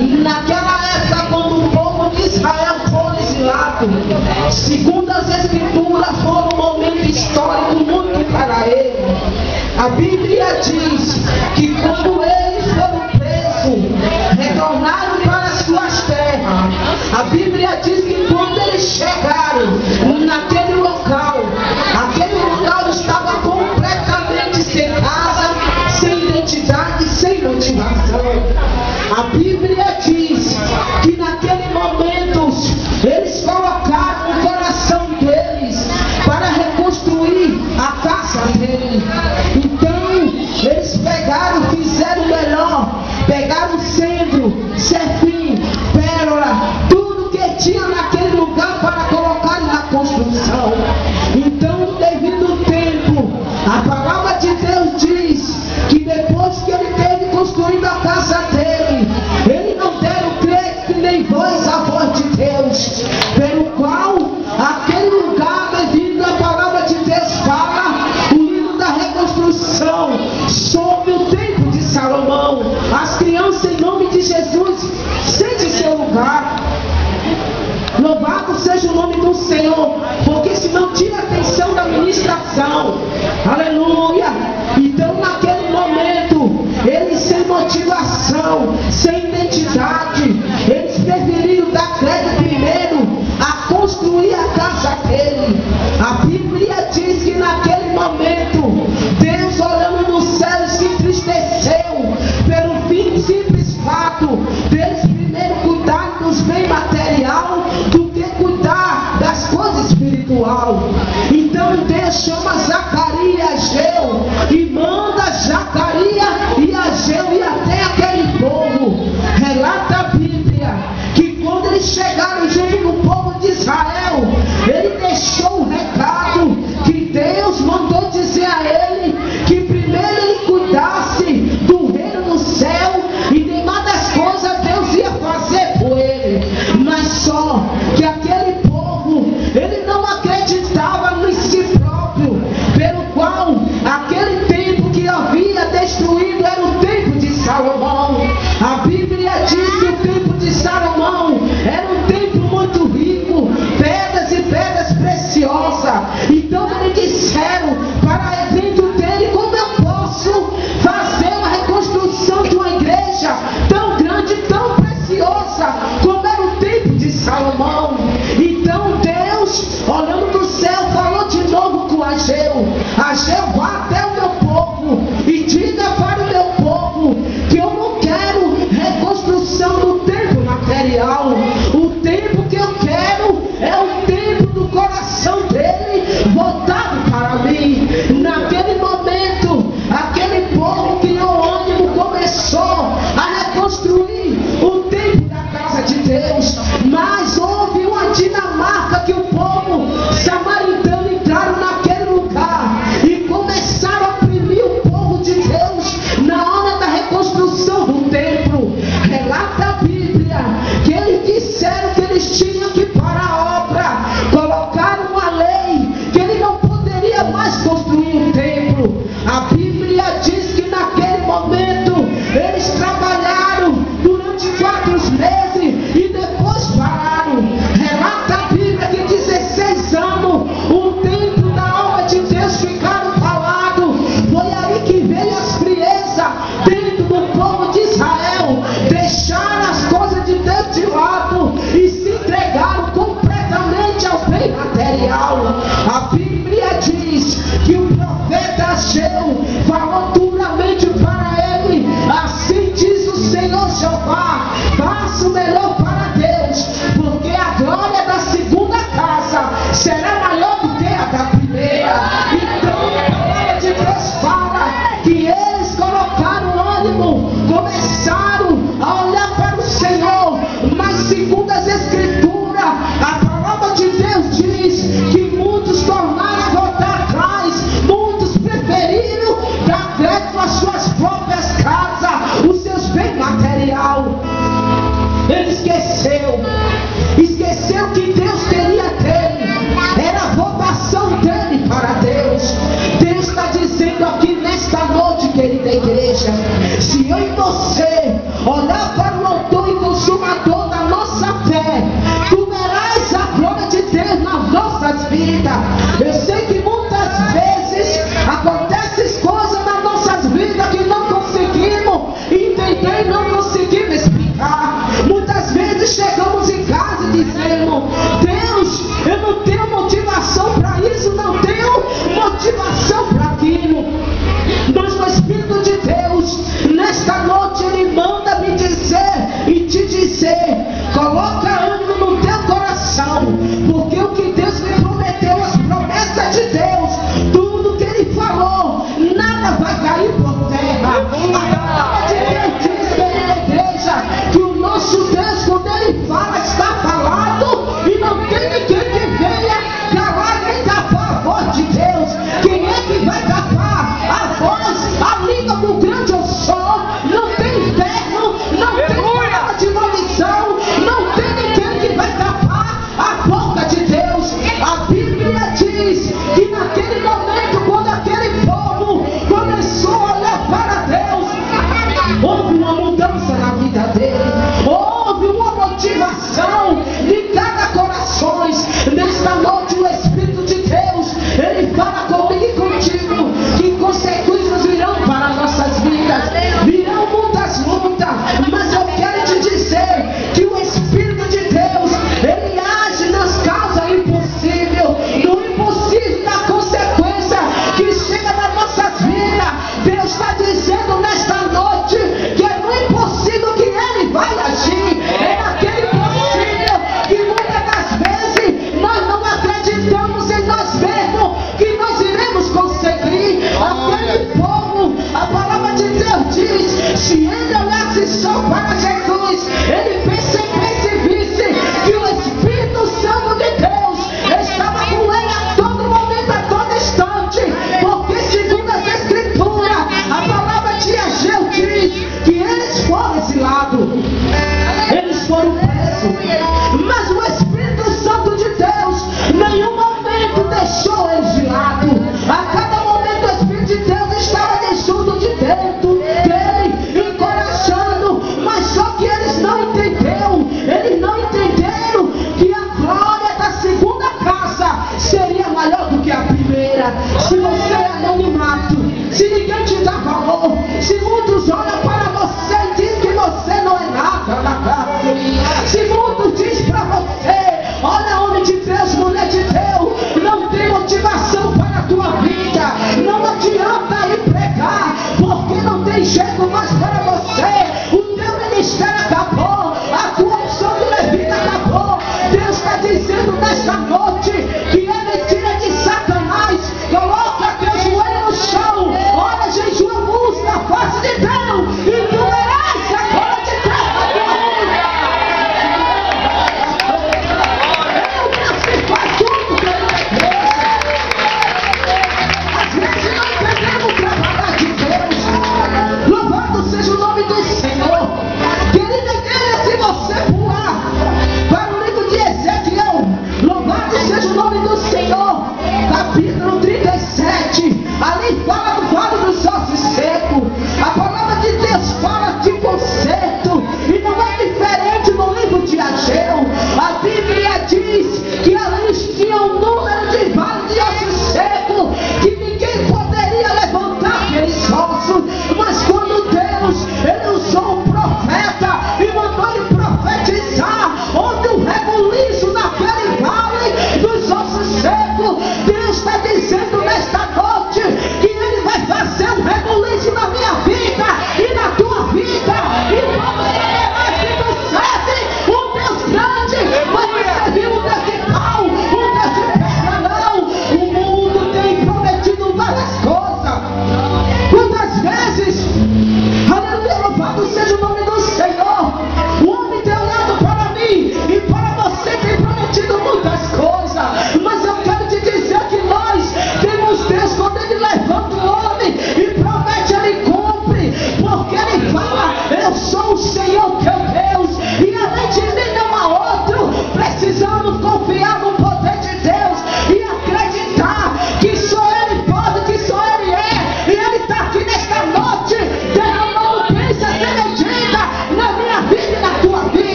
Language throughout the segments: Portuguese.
Naquela época, quando o povo de Israel foi exilado, segundo as Escrituras, foi um momento histórico muito para ele. A Bíblia diz que quando eles foram presos, retornaram para as suas terras. A Bíblia diz que quando eles chegaram naquele local, aquele local estava completamente sem casa, sem identidade, sem motivação. A Bíblia diz que naquele momento eles colocaram o coração deles para reconstruir a casa deles. Então eles pegaram, fizeram o melhor, pegaram cedro, serfim, pérola, tudo que tinha naquele lugar para colocar na construção. Então, no devido tempo, a palavra de Deus diz que depois que ele teve construído a casa dele, ele não deram crédito nem voz à voz de Deus, pelo qual aquele lugar, devido à palavra de Deus, fala o livro da reconstrução sobre o tempo de Salomão. As crianças, em nome de Jesus, sente seu lugar. Louvado seja o nome do Senhor, porque senão tira a atenção da ministração. Aleluia. Então, naquele momento, eles sem motivação, sem identidade, eles preferiram dar crédito primeiro a construir a casa dele. A Bíblia diz que naquele momento, Deus, olhando nos céus, se entristeceu pelo simples fato deles primeiro cuidar dos bens material do que cuidar das coisas espiritual. Então Deus chama Zacarias e Ageu e manda Zacarias e Ageu ir até aquele povo vida dele. Houve uma motivação de cada coração. Nesta noite o Espírito de Deus, ele fala comigo e contigo que consequências virão para nossas vidas, virão muitas lutas, mas eu quero te dizer que o Espírito de Deus, ele age nas causas impossíveis, no impossível da consequência que chega nas nossas vidas. Deus está dizendo nesta noite que é no impossível que ele vai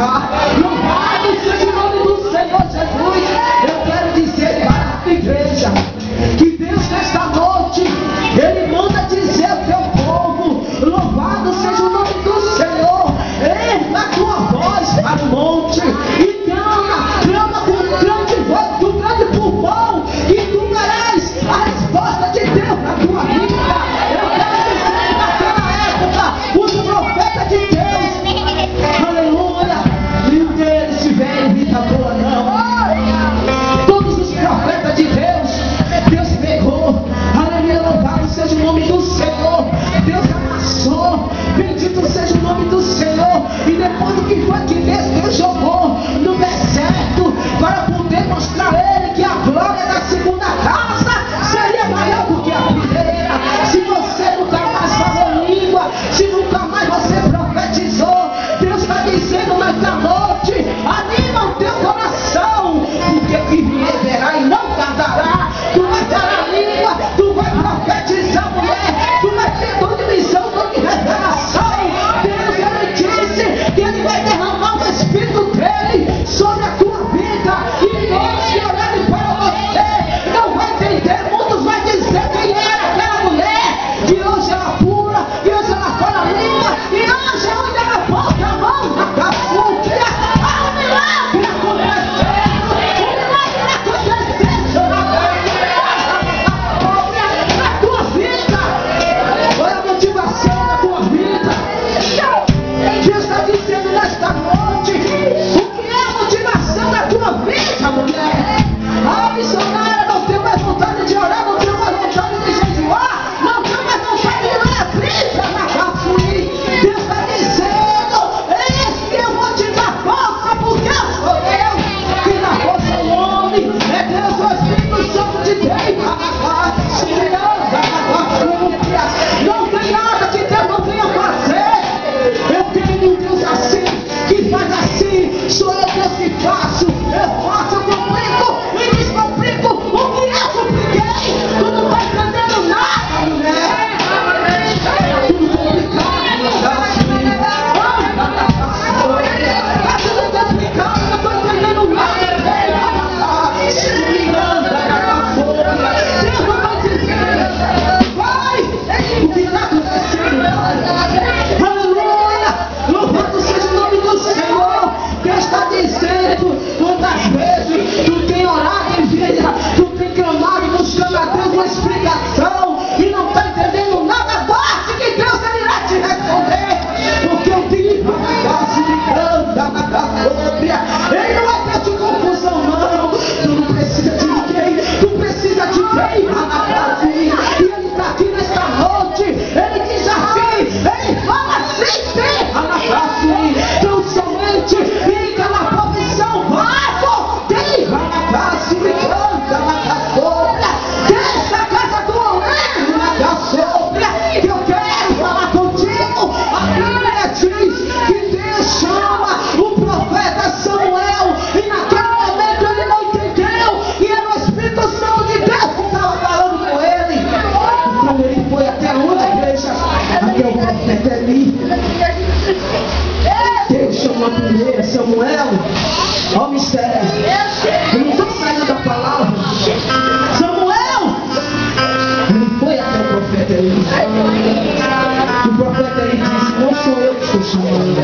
Louvado seja o nome do Senhor Jesus. Eu quero dizer para a igreja que Deus nesta noite, Ele manda dizer ao teu povo: louvado seja o nome do Senhor. Erga a tua voz para o monte e clama com grande voz, com grande pulmão, e tu verás a resposta de Deus na tua vida. Eu quero dizer, naquela época, os profetas de Deus, aleluia, nenhum deles tiveram vida boa, não. Todos os profetas de Deus, Deus pegou, aleluia, louvado seja o nome do Senhor. Deus amassou, bendito seja o nome do Senhor. E depois do que foi que Deus jogou no deserto, para poder mostrar a Ele que a glória da segunda casa seria maior do que a primeira. Se você nunca mais falou língua, se nunca mais você profetizou, Deus está dizendo nesta noite: anima o teu coração, porque o que vier verá e não tardará. Tu vai falar língua, tu vai profetizar, mulher, tu vai ter dom de missão, dom de revelação. Deus, Ele disse que Ele vai derramar o Espírito dele sobre a tua vida, e todos que olharem para você não vai entender. Muitos vai dizer quem era aquela mulher, que hoje ela pula, e hoje ela fala língua, e hoje onde ela bota a mão na caçúquia, há um milagre acontecendo, um milagre acontecendo na tua vida. Olha a motivação da tua vida. Deus está dizendo nesta noite: o que é a motivação da tua vida, mulher? A missionária não tem mais vontade de orar, não tem mais vontade de jejuar, não tem mais vontade de ler a Bíblia na caçuí. Deus está dizendo: eis que eu vou te dar força, porque eu sou Deus. Quem dá força ao homem é Deus, o Espírito Santo de Deus. Não tem nada que Deus não venha fazer. Eu tenho um Deus assim, que faz assim. Sou eu Deus que faço. Eu faço, eu complico e descomplico o que eu compliquei. Tu não vai entendendo nada, mulher. Tudo complicado, tá tudo complicado, não estou entendendo nada. Deus não vai dizer: vai, o que está acontecendo? Aleluia, louvado seja o nome do Senhor. Deus está dizendo: quantas vezes tu tem orado em vida, tu tem clamado, buscando a Deus uma explicação, e não está entendendo nada, bate que Deus irá te responder. Porque o Deus Ele não é Deus de confusão, não. Tu não precisa de ninguém, tu precisa de quem? E Ele está aqui nesta noite. Ele diz assim, Ele fala assim: tão somente fica na profissão, vago, tem na casa, me canta na caçobra, dessa casa do homem na caçobra, que eu quero falar contigo. A Bíblia diz que Deus chama o profeta Samuel, e naquele momento ele não entendeu, e era o Espírito Santo de Deus que estava falando com ele. Então ele foi até onde, igreja? Até o profeta Eli. Deus chamou primeiro Samuel. Olha o mistério. Eu não estou saindo da palavra. Samuel! Ele foi até o profeta Eli. O profeta Eli disse: não sou eu que estou chamando.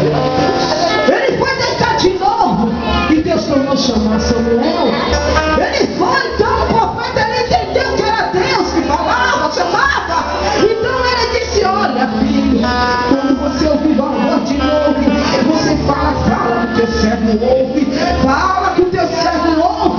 Ele foi deitar de novo, e Deus tornou chamar Samuel. Ele foi, então o profeta Eli entendeu que era Deus que falava, chamava. Então ele disse: olha, filho, quando você ouvir a voz de novo, você fala que o teu servo ouve, fala que o teu servo ouve.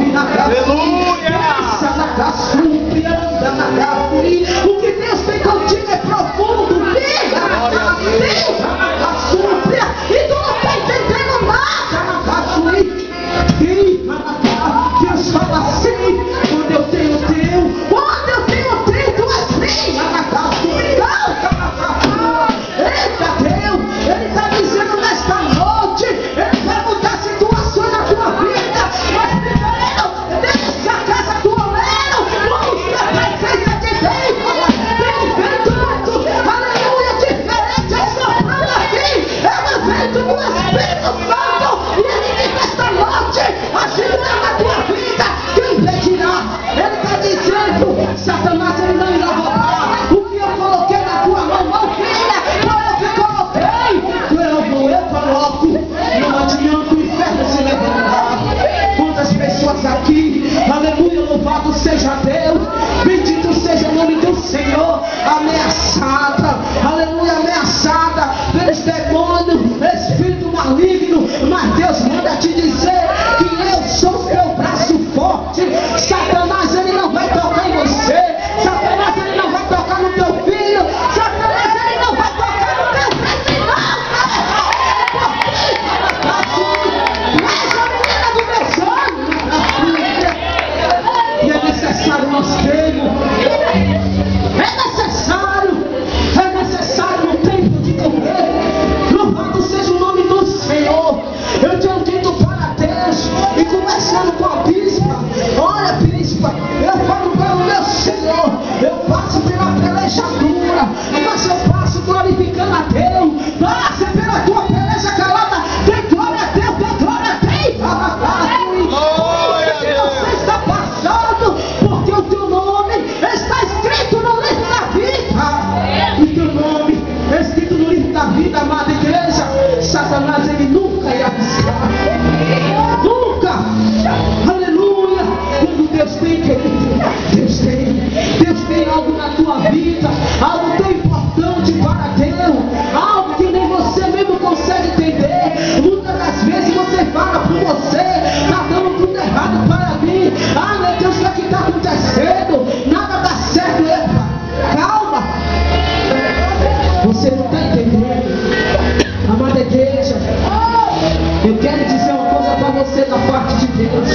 Eu quero dizer uma coisa para você da parte de Deus.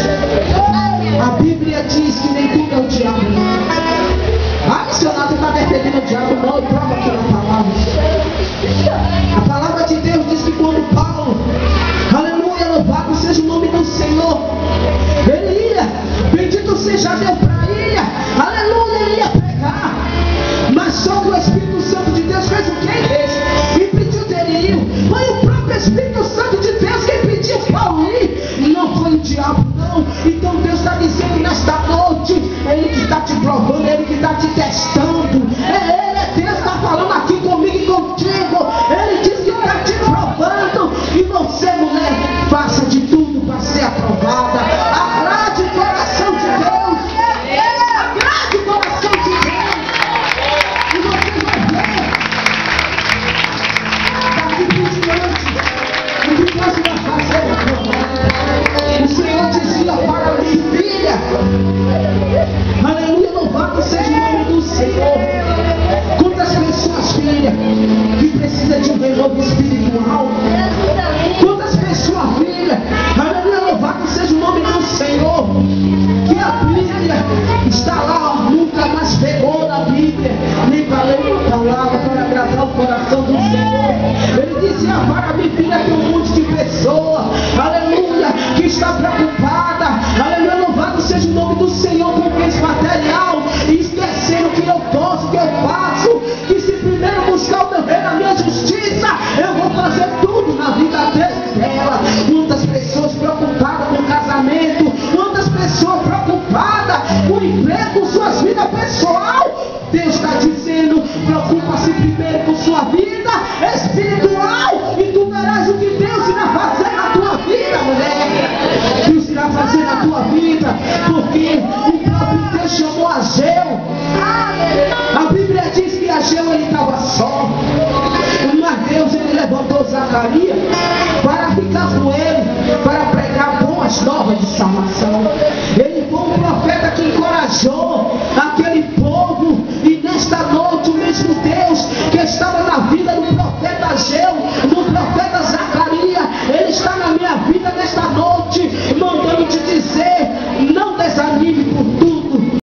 A Bíblia diz que nem tudo é o diabo. Ah, missionário, está defendendo o diabo. Não, prova aqui na palavra. A palavra de Deus diz que quando Paulo, aleluia, louvado seja o nome do Senhor, ele ia, bendito seja Deus para ilha, aleluia, ele ia pregar. Mas só que o Espírito Santo de Deus fez o que? Impediu dele ir. Foi o próprio Espírito Santo de Deus que impediu Paulo ir. E não foi o diabo, não. Então Deus está dizendo nesta noite, Ele que está te provando, Ele que está te testando. É Deus está falando aqui comigo e contigo. Ele diz que está te provando. E você, mulher, faça de tudo para ser aprovada. Agrade o coração de Deus. Agrade o coração de Deus. E você vai ver daqui por diante o que Deus vai fazer na tua vida. O Senhor dizia para mim, filha, aleluia, louvado seja o nome do Senhor. Quantas pessoas, filha, que precisa de um renovo espiritual? Quantas pessoas, filha, aleluia, louvado seja o nome do Senhor, que a Bíblia está lá, ó, nunca mais pegou na Bíblia, nem para ler uma palavra para agradar o coração do Senhor. Ele dizia para mim, filha, tem um monte de pessoa, aleluia, que está preocupada, aleluia, louvado seja o nome do Senhor com bens material, e esquecendo que eu posso, que eu faço, que se primeiro buscar o meu reino, a minha justiça, eu vou fazer tudo na vida dela. Quantas pessoas preocupadas com o casamento, quantas pessoas preocupadas com o emprego, com suas vidas pessoal. Deus está dizendo, preocupa-se primeiro com sua vida espiritual, e tu verás o que Deus irá fazer na tua vida, mulher. Deus irá fazer na tua vida, porque o próprio Deus chamou Ageu. A Bíblia diz que Ageu ele estava só, mas Deus ele levantou Zacarias para ficar com ele, para pregar boas novas de salvação.